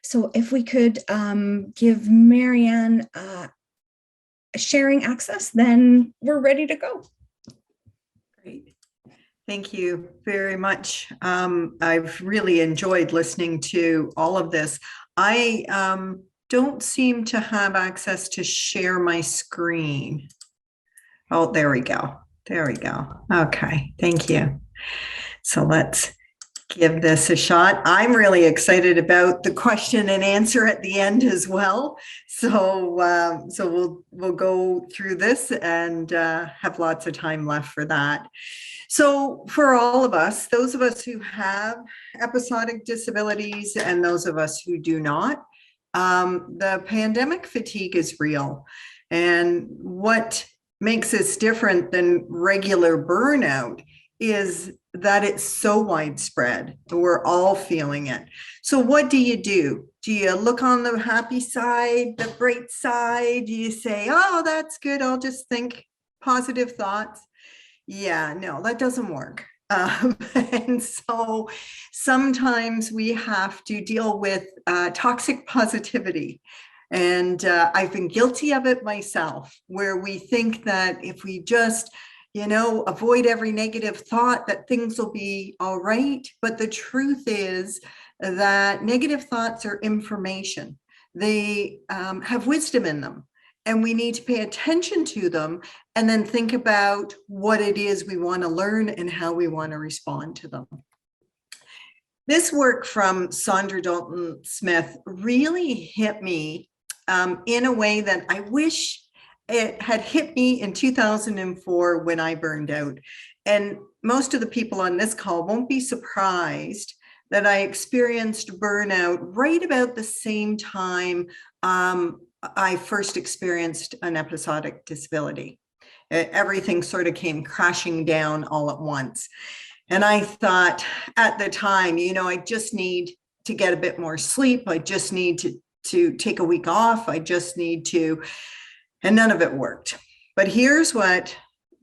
So if we could give Marianne sharing access, then we're ready to go. Great. Thank you very much. I've really enjoyed listening to all of this. I don't seem to have access to share my screen. Oh, there we go. There we go. Okay, thank you. So let's give this a shot. I'm really excited about the question and answer at the end as well. So we'll go through this and have lots of time left for that. So for all of us, those of us who have episodic disabilities and those of us who do not, the pandemic fatigue is real. And what makes this different than regular burnout is that it's so widespread. We're all feeling it. So what do? Do you look on the happy side, the bright side? Do you say, oh, that's good, I'll just think positive thoughts? Yeah, no, that doesn't work. And so sometimes we have to deal with toxic positivity. And I've been guilty of it myself, where we think that if we just, avoid every negative thought, that things will be all right. But the truth is that negative thoughts are information. They have wisdom in them. And we need to pay attention to them and then think about what it is we want to learn and how we want to respond to them. This work from Saundra Dalton Smith really hit me in a way that I wish it had hit me in 2004 when I burned out. And most of the people on this call won't be surprised that I experienced burnout right about the same time I first experienced an episodic disability. Everything sort of came crashing down all at once. And I thought at the time, I just need to get a bit more sleep. I just need to take a week off. I just need to, and none of it worked. But here's what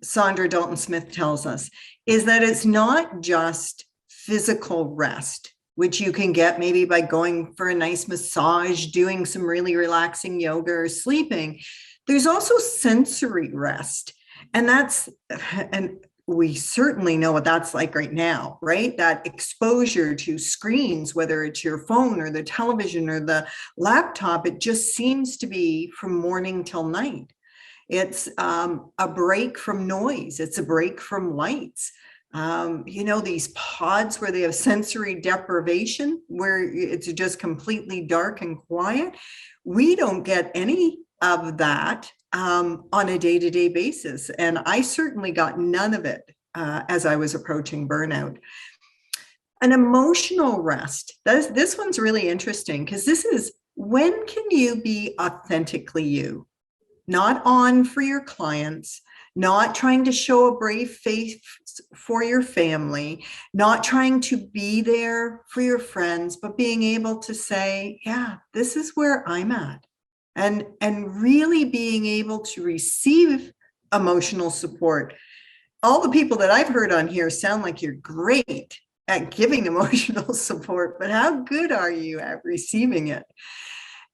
Saundra Dalton Smith tells us, is that it's not just physical rest, which you can get maybe by going for a nice massage, doing some really relaxing yoga, or sleeping. There's also sensory rest. And we certainly know what that's like right now, right? That exposure to screens, whether it's your phone or the television or the laptop, it just seems to be from morning till night. It's a break from noise. It's a break from lights. These pods where they have sensory deprivation, where it's just completely dark and quiet. We don't get any of that on a day-to-day basis. And I certainly got none of it as I was approaching burnout. An emotional rest. This one's really interesting, because this is, when can you be authentically you? Not on for your clients, not trying to show a brave face for your family, not trying to be there for your friends, but being able to say, yeah, this is where I'm at. And really being able to receive emotional support. All the people that I've heard on here sound like you're great at giving emotional support, but how good are you at receiving it?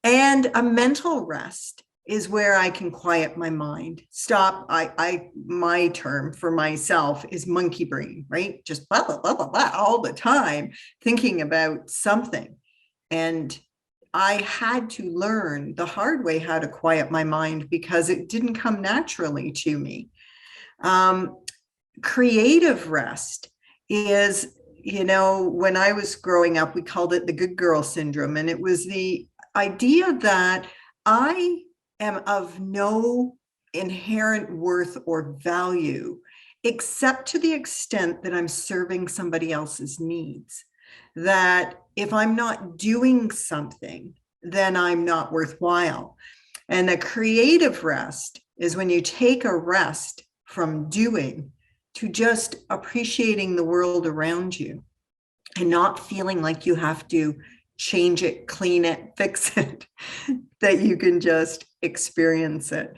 And a mental rest is where I can quiet my mind. Stop. My term for myself is monkey brain, right? Just blah, blah, blah, blah, blah all the time, thinking about something. And I had to learn the hard way how to quiet my mind, because it didn't come naturally to me. Creative rest is, when I was growing up, we called it the good girl syndrome. And it was the idea that I am of no inherent worth or value, except to the extent that I'm serving somebody else's needs. That if I'm not doing something, then I'm not worthwhile. And the creative rest is when you take a rest from doing to just appreciating the world around you and not feeling like you have to change it, clean it, fix it, that you can just experience it.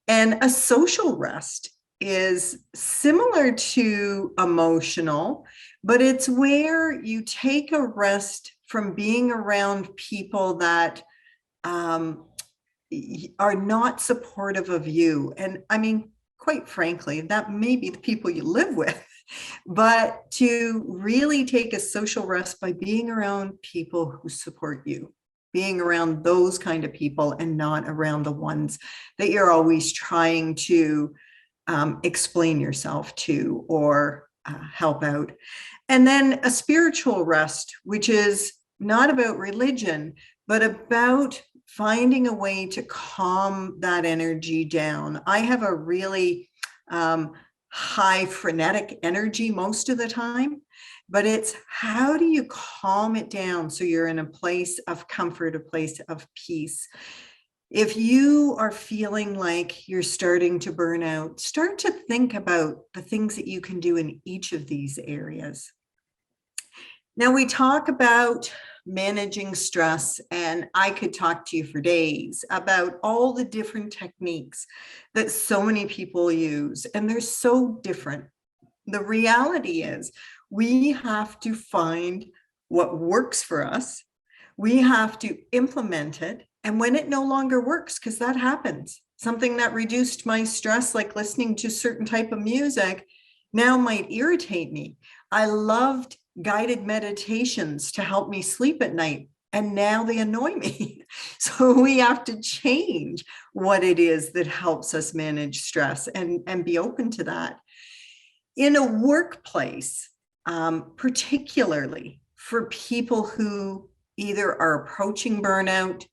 And a social rest is similar to emotional, but it's where you take a rest from being around people that are not supportive of you. And I mean, quite frankly, that may be the people you live with, but to really take a social rest by being around people who support you, being around those kind of people and not around the ones that you're always trying to explain yourself to or help out. And then a spiritual rest, which is not about religion, but about finding a way to calm that energy down. I have a really high frenetic energy most of the time, but it's how do you calm it down so you're in a place of comfort, a place of peace. If you are feeling like you're starting to burn out, start to think about the things that you can do in each of these areas. Now, we talk about managing stress, and I could talk to you for days about all the different techniques that so many people use, and they're so different. The reality is we have to find what works for us. We have to implement it. And when it no longer works, because that happens, something that reduced my stress, like listening to certain type of music, now might irritate me. I loved guided meditations to help me sleep at night, and now they annoy me. So we have to change what it is that helps us manage stress and be open to that. In a workplace, particularly for people who either are approaching burnout,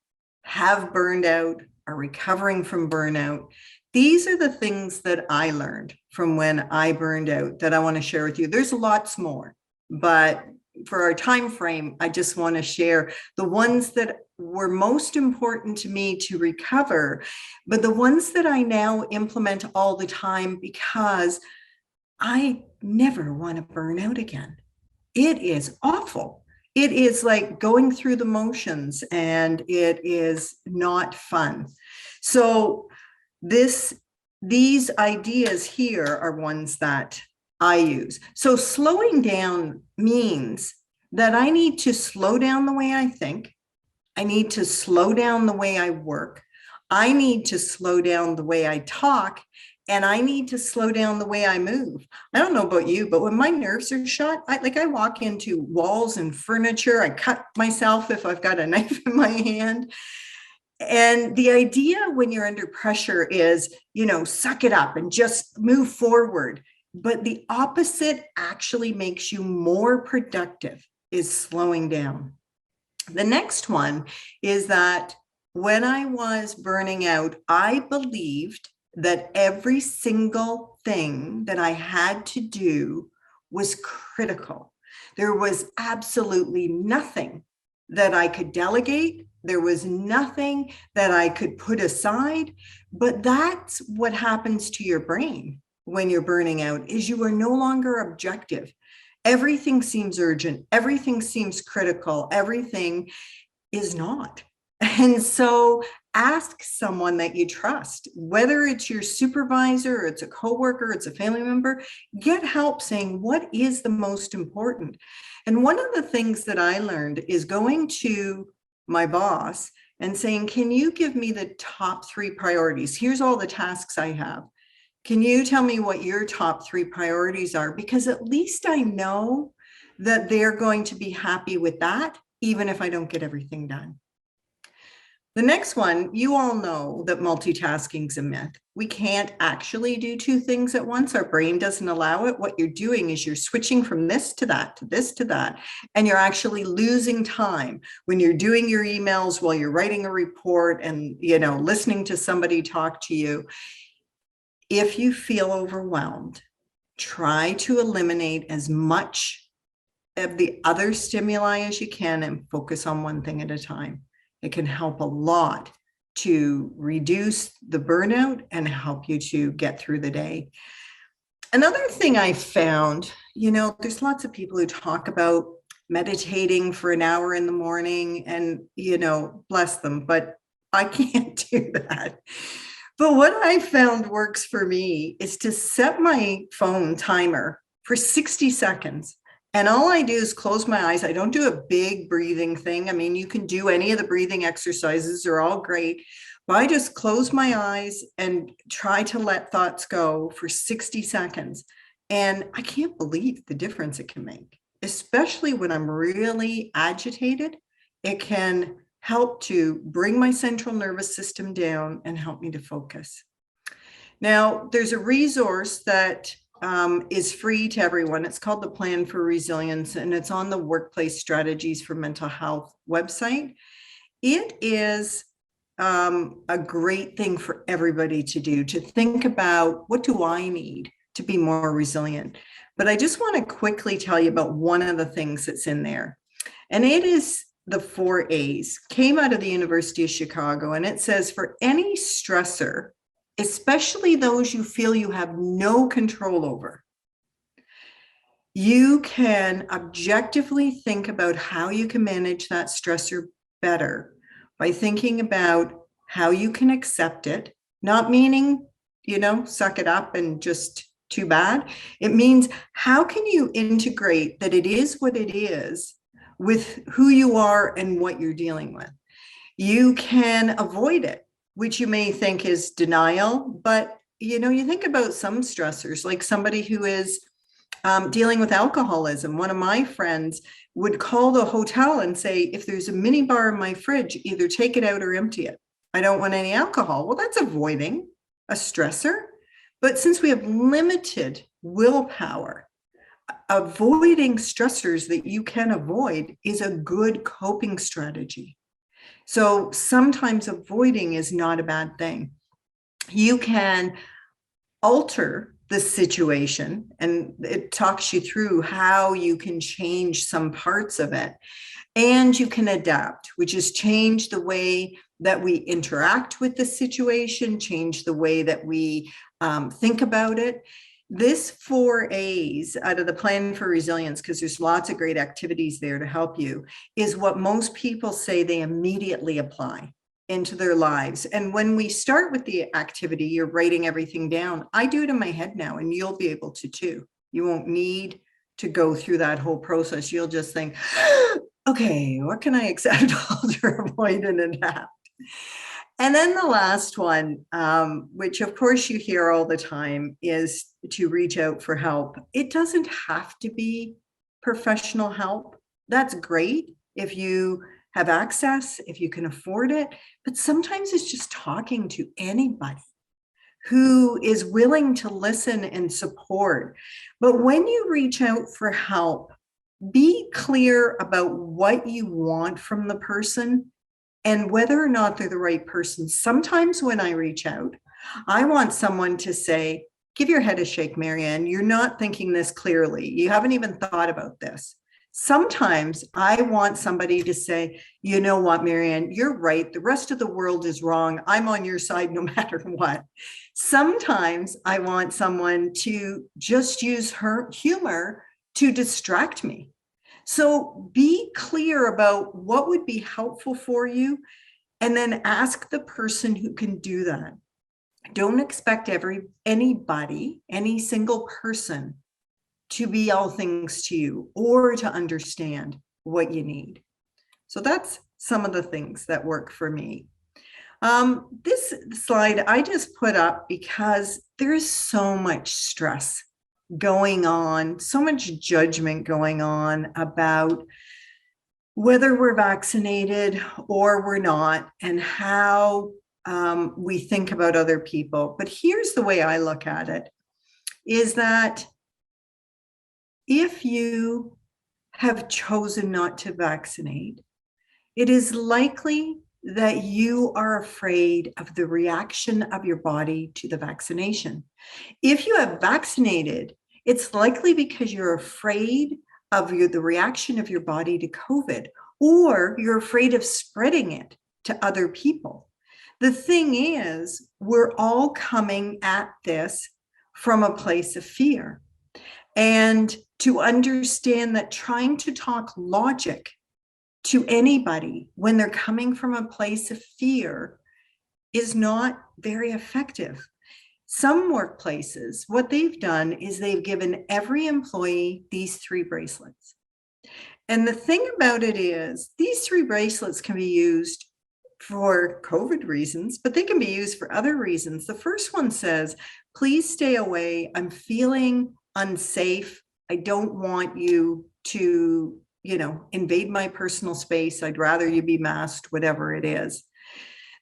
have burned out, are recovering from burnout, these are the things that I learned from when I burned out that I want to share with you. There's lots more, but for our time frame, I just want to share the ones that were most important to me to recover, but the ones that I now implement all the time because I never want to burn out again. It is awful. It is like going through the motions, and it is not fun. So these ideas here are ones that I use. So slowing down means that I need to slow down the way I think. I need to slow down the way I work. I need to slow down the way I talk. And I need to slow down the way I move. I don't know about you, but when my nerves are shot, I walk into walls and furniture. I cut myself if I've got a knife in my hand. And the idea when you're under pressure is, suck it up and just move forward. But the opposite actually makes you more productive, is slowing down. The next one is that when I was burning out, I believed that every single thing that I had to do was critical. There was absolutely nothing that I could delegate. There was nothing that I could put aside. But that's what happens to your brain when you're burning out, is you are no longer objective. Everything seems urgent. Everything seems critical. Everything is not. And so ask someone that you trust, whether it's your supervisor, or it's a coworker, it's a family member, get help saying, what is the most important? And one of the things that I learned is going to my boss and saying, can you give me the top 3 priorities? Here's all the tasks I have. Can you tell me what your top 3 priorities are? Because at least I know that they're going to be happy with that, even if I don't get everything done. The next one, you all know that multitasking is a myth. We can't actually do 2 things at once. Our brain doesn't allow it. What you're doing is you're switching from this to that, to this to that, and you're actually losing time when you're doing your emails while you're writing a report and, listening to somebody talk to you. If you feel overwhelmed, try to eliminate as much of the other stimuli as you can and focus on one thing at a time. It can help a lot to reduce the burnout and help you to get through the day. Another thing I found, there's lots of people who talk about meditating for an hour in the morning and, bless them, but I can't do that. But what I found works for me is to set my phone timer for 60 seconds And all I do is close my eyes. I don't do a big breathing thing. I mean, you can do any of the breathing exercises, they're all great. But I just close my eyes and try to let thoughts go for 60 seconds. And I can't believe the difference it can make, especially when I'm really agitated. It can help to bring my central nervous system down and help me to focus. Now, there's a resource that is free to everyone. It's called the Plan for Resilience, and it's on the Workplace Strategies for Mental Health website. It is a great thing for everybody to do, to think about, what do I need to be more resilient? But I just want to quickly tell you about one of the things that's in there. And it is the 4 A's, came out of the University of Chicago, and it says, for any stressor, especially those you feel you have no control over, you can objectively think about how you can manage that stressor better by thinking about how you can accept it, not meaning, suck it up and just too bad. It means, how can you integrate that it is what it is with who you are and what you're dealing with? You can avoid it, which you may think is denial, but you think about some stressors, like somebody who is dealing with alcoholism. One of my friends would call the hotel and say, if there's a mini bar in my fridge, either take it out or empty it. I don't want any alcohol. Well, that's avoiding a stressor. But since we have limited willpower, avoiding stressors that you can avoid is a good coping strategy. So sometimes avoiding is not a bad thing. You can alter the situation, and it talks you through how you can change some parts of it. And you can adapt, which is change the way that we interact with the situation, change the way that we think about it. This 4 A's out of the Plan for Resilience, because there's lots of great activities there to help you, is what most people say they immediately apply into their lives. And when we start with the activity, you're writing everything down. I do it in my head now, and you'll be able to too. You won't need to go through that whole process. You'll just think, okay, what can I accept, alter, avoid, and adapt? And then the last one, which of course you hear all the time, is to reach out for help. It doesn't have to be professional help. That's great if you have access, if you can afford it, but sometimes it's just talking to anybody who is willing to listen and support. But when you reach out for help, be clear about what you want from the person and whether or not they're the right person. Sometimes when I reach out, I want someone to say, give your head a shake, Marianne. You're not thinking this clearly. You haven't even thought about this. Sometimes I want somebody to say, you know what, Marianne, you're right. The rest of the world is wrong. I'm on your side no matter what. Sometimes I want someone to just use her humor to distract me. So be clear about what would be helpful for you, and then ask the person who can do that. Don't expect anybody, any single person, to be all things to you or to understand what you need. So that's some of the things that work for me. This slide I just put up because there's so much stress going on, so much judgment going on about whether we're vaccinated or we're not, and how we think about other people. But here's the way I look at it, is that if you have chosen not to vaccinate, it is likely that you are afraid of the reaction of your body to the vaccination. If you have vaccinated, it's likely because you're afraid of the reaction of your body to COVID, or you're afraid of spreading it to other people. The thing is, we're all coming at this from a place of fear. And to understand that trying to talk logic to anybody when they're coming from a place of fear is not very effective. Some workplaces, what they've done is they've given every employee these 3 bracelets. And the thing about it is, these 3 bracelets can be used for COVID reasons, but they can be used for other reasons. The first one says, please stay away. I'm feeling unsafe. I don't want you to, invade my personal space. I'd rather you be masked, whatever it is.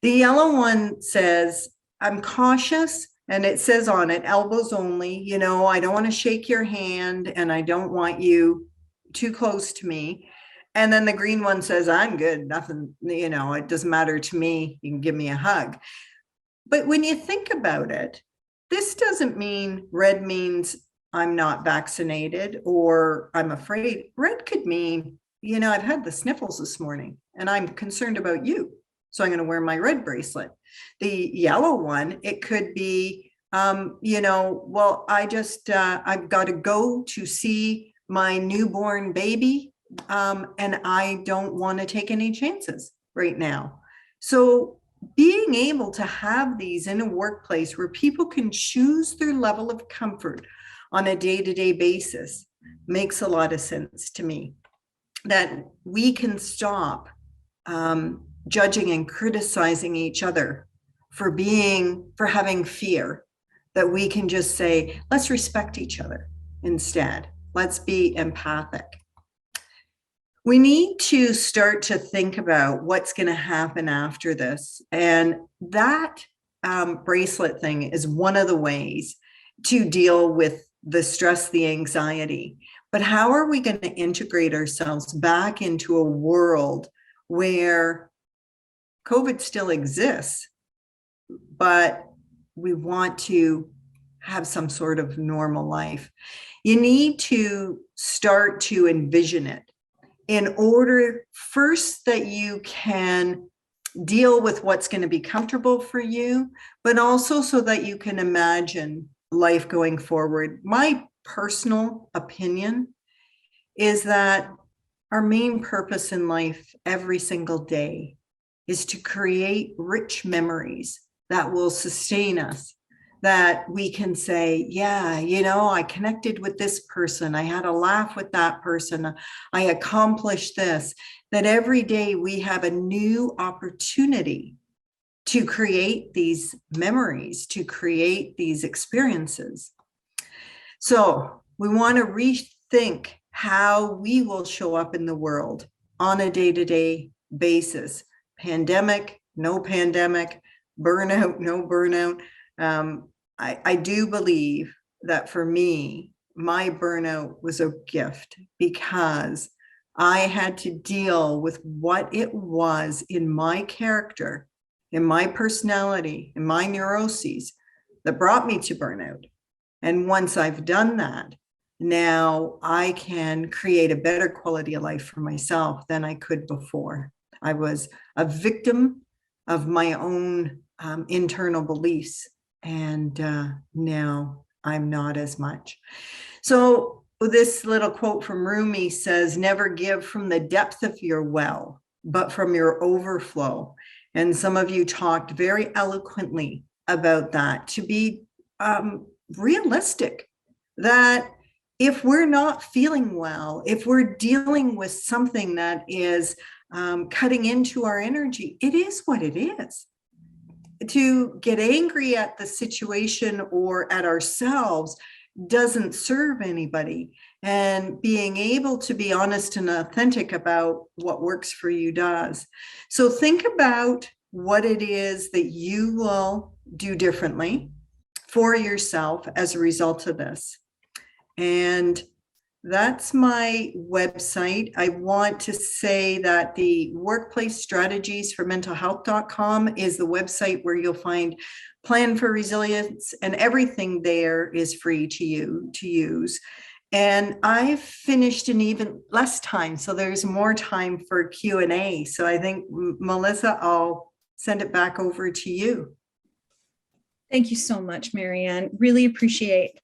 The yellow one says, I'm cautious. And it says on it, elbows only, I don't want to shake your hand and I don't want you too close to me. And then the green one says, I'm good, nothing, it doesn't matter to me. You can give me a hug. But when you think about it, this doesn't mean red means I'm not vaccinated or I'm afraid. Red could mean, I've had the sniffles this morning and I'm concerned about you. So I'm going to wear my red bracelet. The yellow one, it could be, I've got to go to see my newborn baby, and I don't want to take any chances right now. So being able to have these in a workplace where people can choose their level of comfort on a day-to-day basis makes a lot of sense to me. That we can stop judging and criticizing each other for having fear, that we can just say, let's respect each other instead. Let's be empathic. We need to start to think about what's going to happen after this. And that bracelet thing is one of the ways to deal with the stress, the anxiety. But how are we going to integrate ourselves back into a world where COVID still exists, but we want to have some sort of normal life? You need to start to envision it in order first that you can deal with what's going to be comfortable for you, but also so that you can imagine life going forward. My personal opinion is that our main purpose in life every single day is to create rich memories that will sustain us, that we can say, yeah, I connected with this person. I had a laugh with that person. I accomplished this. That every day we have a new opportunity to create these memories, to create these experiences. So we want to rethink how we will show up in the world on a day-to-day basis. Pandemic, no pandemic, burnout, no burnout. I do believe that for me, my burnout was a gift because I had to deal with what it was in my character, in my personality, in my neuroses that brought me to burnout. And once I've done that, now I can create a better quality of life for myself than I could before. I was a victim of my own internal beliefs. And now I'm not as much. So this little quote from Rumi says, never give from the depth of your well, but from your overflow. And some of you talked very eloquently about that, to be realistic, that if we're not feeling well, if we're dealing with something that is cutting into our energy, it is what it is. To get angry at the situation or at ourselves doesn't serve anybody. And being able to be honest and authentic about what works for you does. So think about what it is that you will do differently for yourself as a result of this. And that's my website. I want to say that the workplace strategies for mental health.com is the website where you'll find Plan for Resilience, and everything there is free to use. And I've finished in even less time, so there's more time for Q&A. So I think, Melissa, I'll send it back over to you. Thank you so much, Marianne. Really appreciate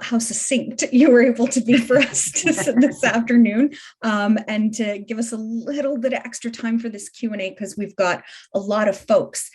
how succinct you were able to be for us this afternoon, and to give us a little bit of extra time for this Q&A, because we've got a lot of folks